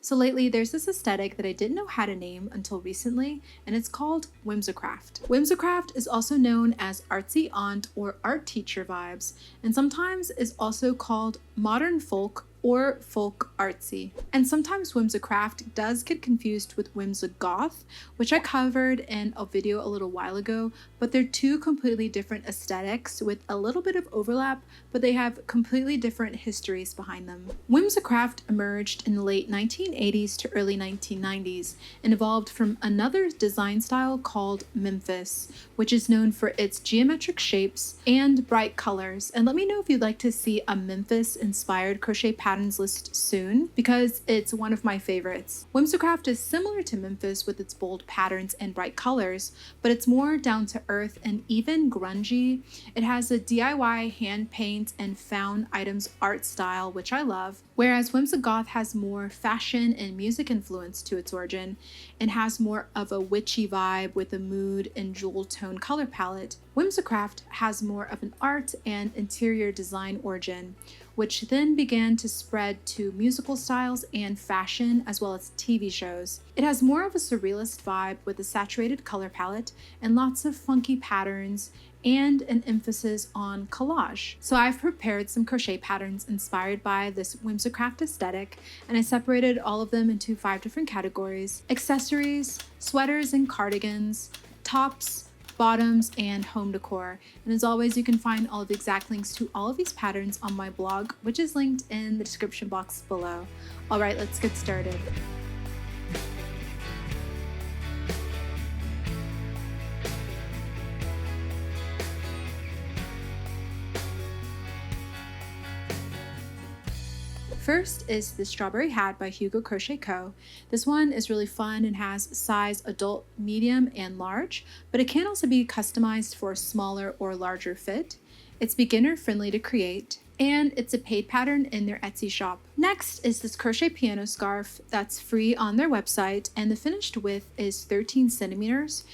So lately, there's this aesthetic that I didn't know how to name until recently, and it's called Whimsicraft. Whimsicraft is also known as artsy aunt or art teacher vibes, and sometimes is also called modern folk or folk artsy. And sometimes Whimsicraft does get confused with Whimsigoth, which I covered in a video a little while ago, but they're two completely different aesthetics with a little bit of overlap, but they have completely different histories behind them. Whimsicraft emerged in the late 1980s to early 1990s and evolved from another design style called Memphis, which is known for its geometric shapes and bright colors. And let me know if you'd like to see a Memphis inspired crochet patterns list soon, because it's one of my favorites. Whimsicraft is similar to Memphis with its bold patterns and bright colors, but it's more down to earth and even grungy. It has a DIY hand paint and found items art style, which I love, whereas Whimsigoth has more fashion and music influence to its origin and has more of a witchy vibe with a mood and jewel tone color palette. Whimsicraft has more of an art and interior design origin, which then began to spread to musical styles and fashion as well as TV shows. It has more of a surrealist vibe with a saturated color palette and lots of funky patterns and an emphasis on collage. So I've prepared some crochet patterns inspired by this Whimsicraft aesthetic, and I separated all of them into 5 different categories: accessories, sweaters and cardigans, tops, bottoms, and home decor. And as always, you can find all the exact links to all of these patterns on my blog, which is linked in the description box below. All right, let's get started. First is the Strawberry Hat by Hugo Crochet Co. This one is really fun and has size adult, medium, and large, but it can also be customized for a smaller or larger fit. It's beginner friendly to create, and it's a paid pattern in their Etsy shop. Next is this crochet piano scarf that's free on their website, and the finished width is 13 centimeters.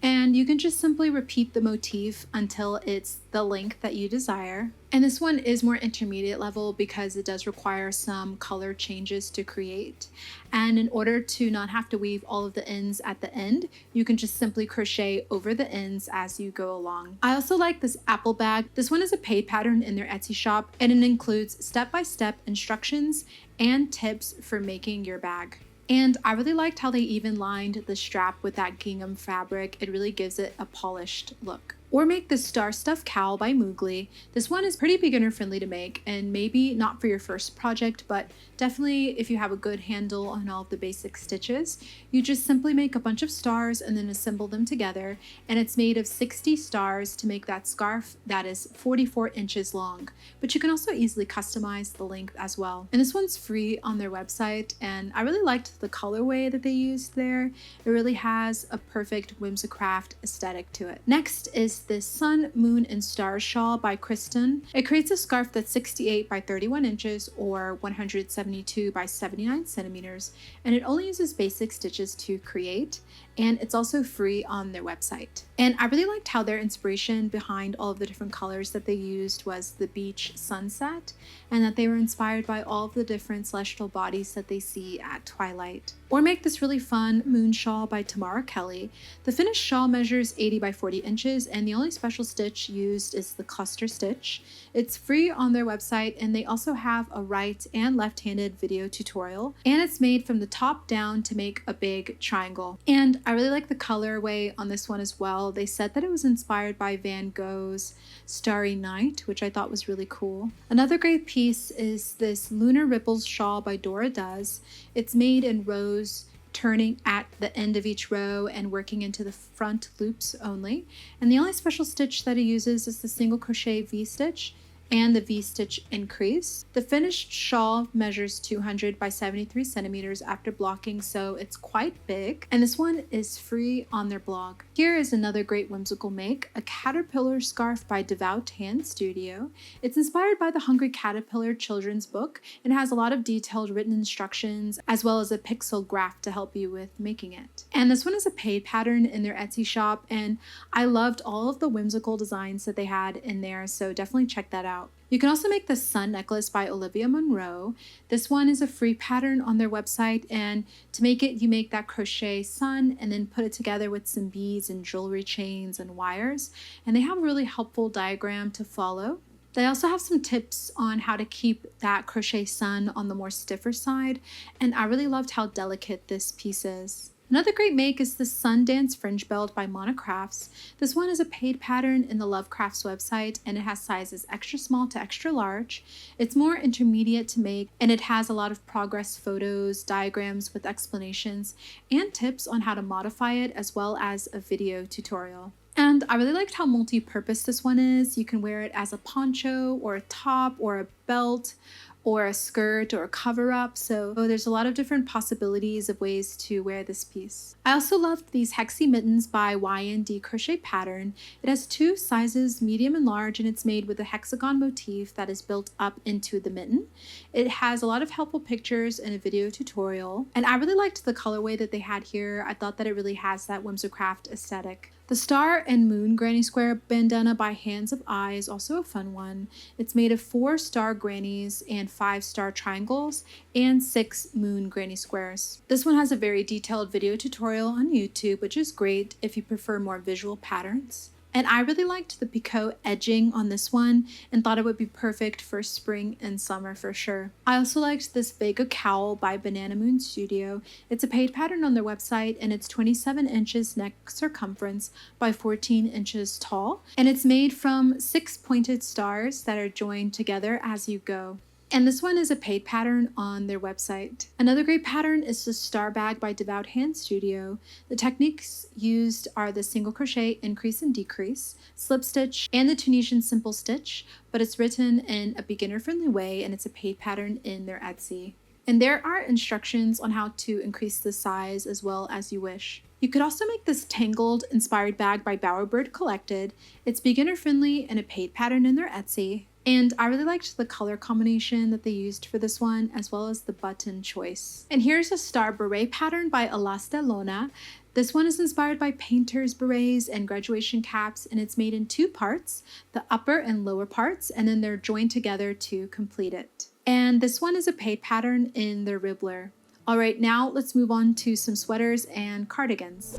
And you can just simply repeat the motif until it's the length that you desire. And this one is more intermediate level because it does require some color changes to create. And in order to not have to weave all of the ends at the end, you can just simply crochet over the ends as you go along. I also like this apple bag. This one is a paid pattern in their Etsy shop, and it includes step-by-step instructions and tips for making your bag. And I really liked how they even lined the strap with that gingham fabric. It really gives it a polished look. Or make the Star Stuff Cowl by Moogly. This one is pretty beginner friendly to make, and maybe not for your first project, but definitely if you have a good handle on all of the basic stitches. You just simply make a bunch of stars and then assemble them together, and it's made of 60 stars to make that scarf that is 44 inches long. But you can also easily customize the length as well. And this one's free on their website, and I really liked the colorway that they used there. It really has a perfect Whimsicraft aesthetic to it. Next is this Sun, Moon, and Stars shawl by Kristen. It creates a scarf that's 68 by 31 inches or 172 by 79 centimeters, and it only uses basic stitches to create, and it's also free on their website. And I really liked how their inspiration behind all of the different colors that they used was the beach sunset, and that they were inspired by all of the different celestial bodies that they see at twilight. Or make this really fun moon shawl by Tamara Kelly. The finished shawl measures 80 by 40 inches, and the only special stitch used is the cluster stitch. It's free on their website, and they also have a right and left-handed video tutorial, and it's made from the top down to make a big triangle. And I really like the colorway on this one as well. They said that it was inspired by Van Gogh's Starry Night, which I thought was really cool. Another great piece is this Lunar Ripples shawl by Dora Does. It's made in rows, turning at the end of each row and working into the front loops only. And the only special stitch that it uses is the single crochet V-stitch and the V-stitch increase. The finished shawl measures 200 by 73 centimeters after blocking, so it's quite big. And this one is free on their blog. Here is another great whimsical make, a caterpillar scarf by Devout Hand Studio. It's inspired by the Hungry Caterpillar children's book and has a lot of detailed written instructions as well as a pixel graph to help you with making it. And this one is a paid pattern in their Etsy shop, and I loved all of the whimsical designs that they had in there, so definitely check that out. You can also make the sun necklace by Olivia Monroe. This one is a free pattern on their website, and to make it, you make that crochet sun and then put it together with some beads and jewelry chains and wires, and they have a really helpful diagram to follow. They also have some tips on how to keep that crochet sun on the more stiffer side, and I really loved how delicate this piece is. Another great make is the Sundance Fringe Belt by Monocrafts. This one is a paid pattern in the Lovecrafts website, and it has sizes extra small to extra large. It's more intermediate to make, and it has a lot of progress photos, diagrams with explanations, and tips on how to modify it, as well as a video tutorial. And I really liked how multi-purpose this one is. You can wear it as a poncho or a top or a belt or a skirt or a cover-up, so there's a lot of different possibilities of ways to wear this piece. I also loved these Hexie Mittens by YND Crochet Pattern. It has two sizes, medium and large, and it's made with a hexagon motif that is built up into the mitten. It has a lot of helpful pictures and a video tutorial, and I really liked the colorway that they had here. I thought that it really has that Whimsicraft aesthetic. The Star and Moon Granny Square bandana by Hands of Eye is also a fun one. It's made of 4 star grannies and 5 star triangles and 6 moon granny squares. This one has a very detailed video tutorial on YouTube, which is great if you prefer more visual patterns. And I really liked the picot edging on this one and thought it would be perfect for spring and summer for sure. I also liked this Vega cowl by Banana Moon Studio. It's a paid pattern on their website, and it's 27 inches neck circumference by 14 inches tall. And it's made from 6 pointed stars that are joined together as you go. And this one is a paid pattern on their website. Another great pattern is the Star Bag by Devout Hand Studio. The techniques used are the single crochet, increase and decrease, slip stitch, and the Tunisian simple stitch, but it's written in a beginner-friendly way, and it's a paid pattern in their Etsy. And there are instructions on how to increase the size as well as you wish. You could also make this Tangled inspired bag by Bowerbird Collected. It's beginner-friendly and a paid pattern in their Etsy. And I really liked the color combination that they used for this one, as well as the button choice. And here's a star beret pattern by Elasta Lona. This one is inspired by painters' berets and graduation caps, and it's made in 2 parts, the upper and lower parts, and then they're joined together to complete it. And this one is a paid pattern in their Ribbler. All right, now let's move on to some sweaters and cardigans.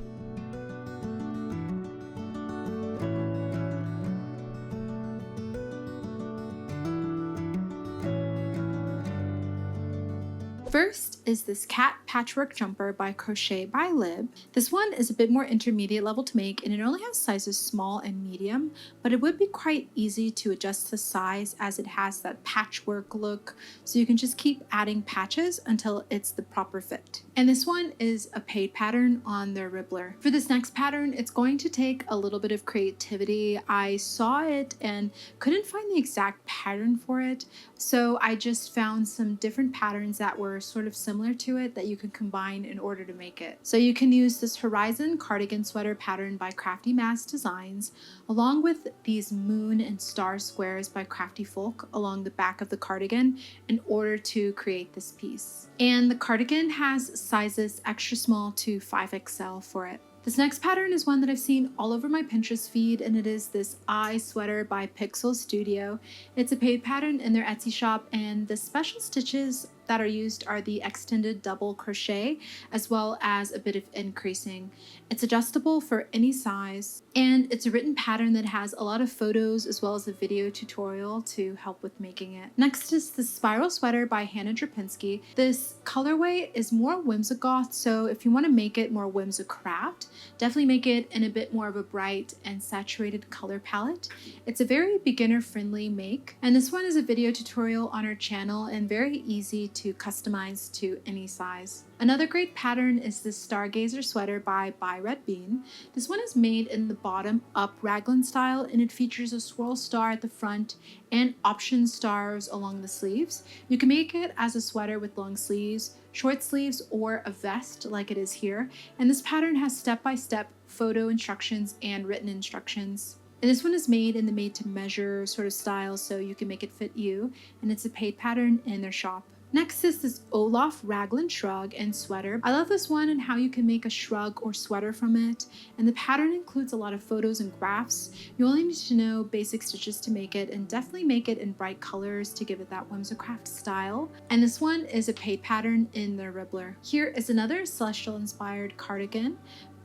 First is this cat patchwork jumper by Crochet by Lib. This one is a bit more intermediate level to make, and it only has sizes small and medium, but it would be quite easy to adjust the size as it has that patchwork look, so you can just keep adding patches until it's the proper fit. And this one is a paid pattern on their Ribbler. For this next pattern, it's going to take a little bit of creativity. I saw it and couldn't find the exact pattern for it, so I just found some different patterns that were sort of similar to it that you can combine in order to make it. So you can use this Horizon cardigan sweater pattern by Crafty Mass Designs, along with these moon and star squares by Crafty Folk along the back of the cardigan in order to create this piece. And the cardigan has sizes extra small to 5XL for it. This next pattern is one that I've seen all over my Pinterest feed, and it is this eye sweater by Pixel Studio. It's a paid pattern in their Etsy shop, and the special stitches that are used are the extended double crochet as well as a bit of increasing. It's adjustable for any size, and it's a written pattern that has a lot of photos as well as a video tutorial to help with making it. Next is the spiral sweater by Hannah Drapinski. This colorway is more whimsigoth, so if you want to make it more whimsicraft, definitely make it in a bit more of a bright and saturated color palette. It's a very beginner friendly make, and this one is a video tutorial on our channel and very easy to customize to any size. Another great pattern is this Stargazer sweater by Red Bean. This one is made in the bottom up raglan style, and it features a swirl star at the front and option stars along the sleeves. You can make it as a sweater with long sleeves, short sleeves, or a vest like it is here. And this pattern has step-by-step photo instructions and written instructions. And this one is made in the made to measure sort of style, so you can make it fit you, and it's a paid pattern in their shop. Next is this Olaf raglan shrug and sweater. I love this one and how you can make a shrug or sweater from it, and the pattern includes a lot of photos and graphs. You only need to know basic stitches to make it, and definitely make it in bright colors to give it that Whimsicraft style. And this one is a paid pattern in their Ribbler. Here is another Celestial inspired cardigan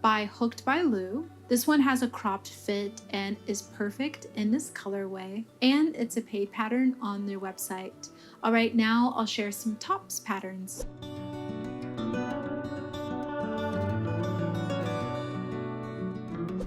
by Hooked by Lou. This one has a cropped fit and is perfect in this colorway, and it's a paid pattern on their website. All right, now I'll share some tops patterns.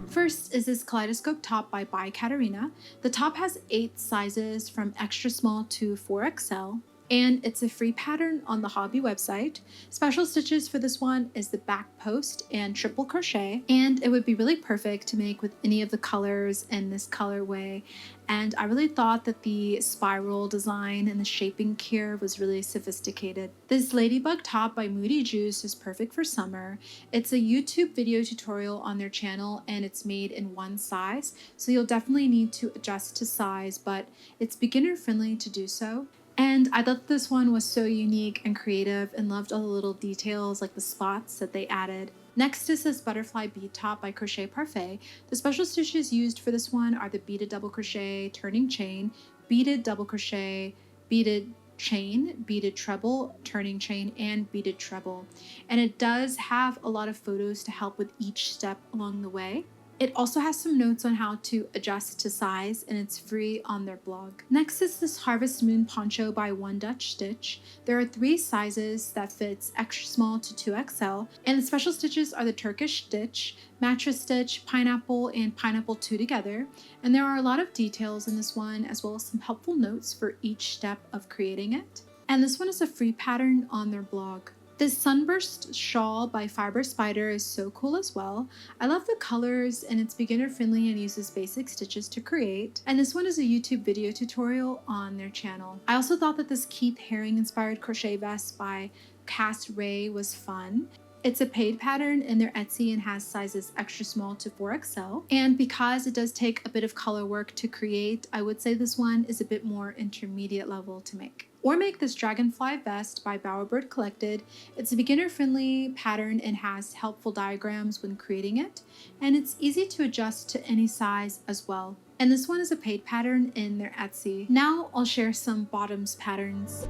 First is this kaleidoscope top by Katarina. The top has 8 sizes from extra small to 4XL. And it's a free pattern on the hobby website. Special stitches for this one is the back post and triple crochet, and it would be really perfect to make with any of the colors in this colorway. And I really thought that the spiral design and the shaping here was really sophisticated. This ladybug top by Moody Juice is perfect for summer. It's a YouTube video tutorial on their channel, and it's made in one size, so you'll definitely need to adjust to size, but it's beginner friendly to do so. And I thought this one was so unique and creative, and loved all the little details like the spots that they added. Next is this butterfly bead top by Crochet Parfait. The special stitches used for this one are the beaded double crochet, turning chain, beaded double crochet, beaded chain, beaded treble, turning chain, and beaded treble. And it does have a lot of photos to help with each step along the way. It also has some notes on how to adjust to size, and it's free on their blog. Next is this Harvest Moon poncho by One Dutch Stitch. There are 3 sizes that fits extra small to 2XL, and the special stitches are the Turkish stitch, mattress stitch, pineapple, and pineapple 2 together. And there are a lot of details in this one, as well as some helpful notes for each step of creating it. And this one is a free pattern on their blog. This Sunburst Shawl by Fiber Spider is so cool as well. I love the colors, and it's beginner friendly and uses basic stitches to create. And this one is a YouTube video tutorial on their channel. I also thought that this Keith Haring inspired crochet vest by Cass Ray was fun. It's a paid pattern in their Etsy and has sizes extra small to 4XL. And because it does take a bit of color work to create, I would say this one is a bit more intermediate level to make. Or make this Dragonfly Vest by Bowerbird Collected. It's a beginner-friendly pattern and has helpful diagrams when creating it, and it's easy to adjust to any size as well. And this one is a paid pattern in their Etsy. Now I'll share some bottoms patterns.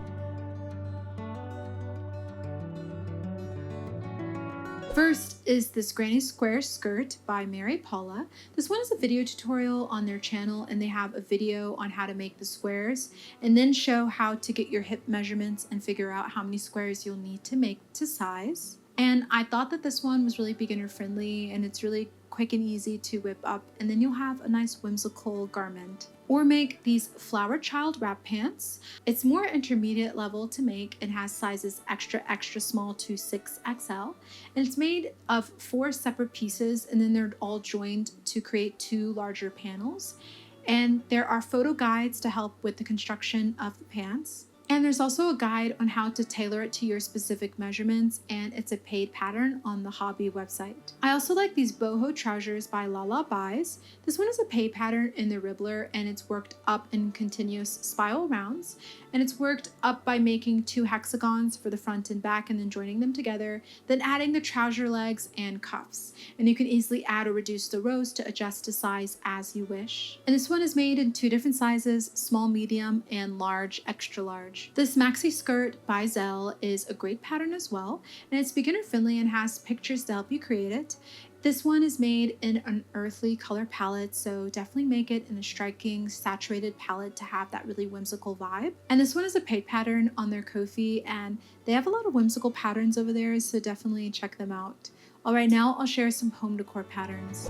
First is this Granny Square skirt by Mary Paula. This one is a video tutorial on their channel, and they have a video on how to make the squares and then show how to get your hip measurements and figure out how many squares you'll need to make to size. And I thought that this one was really beginner friendly, and it's really quick and easy to whip up, and then you'll have a nice whimsical garment. Or make these Flower Child wrap pants. It's more intermediate level to make and has sizes extra small to 6XL, and it's made of 4 separate pieces, and then they're all joined to create 2 larger panels. And there are photo guides to help with the construction of the pants. And there's also a guide on how to tailor it to your specific measurements, and it's a paid pattern on the hobby website. I also like these boho trousers by Lala Buys. This one is a paid pattern in the Ribbler, and it's worked up in continuous spiral rounds, and it's worked up by making 2 hexagons for the front and back and then joining them together, then adding the trouser legs and cuffs. And you can easily add or reduce the rows to adjust to size as you wish. And this one is made in 2 different sizes, small, medium, and large, extra large. This maxi skirt by Zell is a great pattern as well, and it's beginner friendly and has pictures to help you create it. This one is made in an earthly color palette, so definitely make it in a striking saturated palette to have that really whimsical vibe. And this one is a paid pattern on their Ko-fi, and they have a lot of whimsical patterns over there, so definitely check them out. All right, now I'll share some home decor patterns.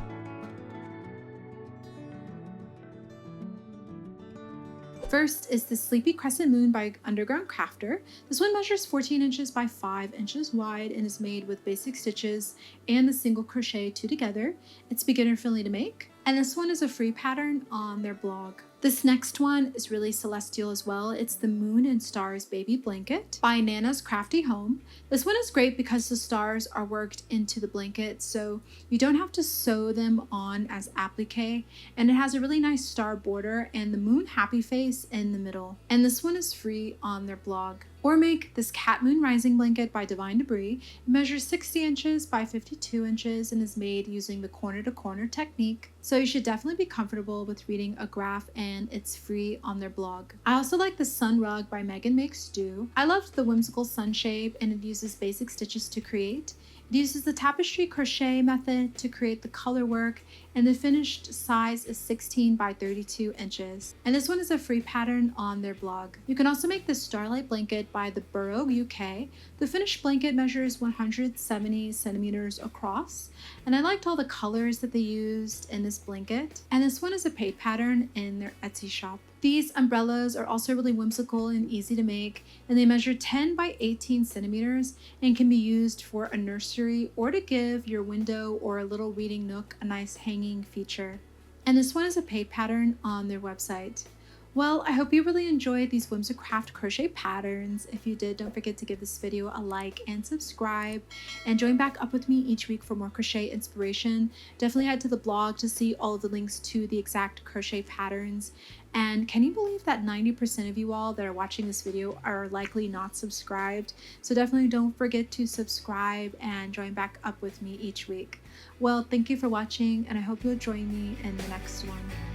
First is the Sleepy Crescent Moon by Underground Crafter. This one measures 14 inches by 5 inches wide and is made with basic stitches and the single crochet 2 together. It's beginner friendly to make. And this one is a free pattern on their blog. This next one is really celestial as well. It's the Moon and Stars Baby Blanket by Nana's Crafty Home. This one is great because the stars are worked into the blanket, so you don't have to sew them on as applique, and it has a really nice star border and the moon happy face in the middle. And this one is free on their blog. Or make this Cat Moon Rising blanket by Divine Debris. It measures 60 inches by 52 inches and is made using the corner to corner technique. So you should definitely be comfortable with reading a graph, and it's free on their blog. I also like the Sun Rug by Megan Makes Do. I loved the whimsical sun shape, and it uses basic stitches to create. It uses the tapestry crochet method to create the color work, and the finished size is 16 by 32 inches. And this one is a free pattern on their blog. You can also make the Starlight blanket by the Burrow UK. The finished blanket measures 170 centimeters across, and I liked all the colors that they used in this blanket. And this one is a paid pattern in their Etsy shop. These umbrellas are also really whimsical and easy to make, and they measure 10 by 18 centimeters and can be used for a nursery or to give your window or a little reading nook a nice hanging feature. And this one is a paid pattern on their website. Well, I hope you really enjoyed these Whimsicraft crochet patterns. If you did, don't forget to give this video a like and subscribe, and join back up with me each week for more crochet inspiration. Definitely head to the blog to see all of the links to the exact crochet patterns. And can you believe that 90% of you all that are watching this video are likely not subscribed? So definitely don't forget to subscribe and join back up with me each week. Well, thank you for watching, and I hope you'll join me in the next one.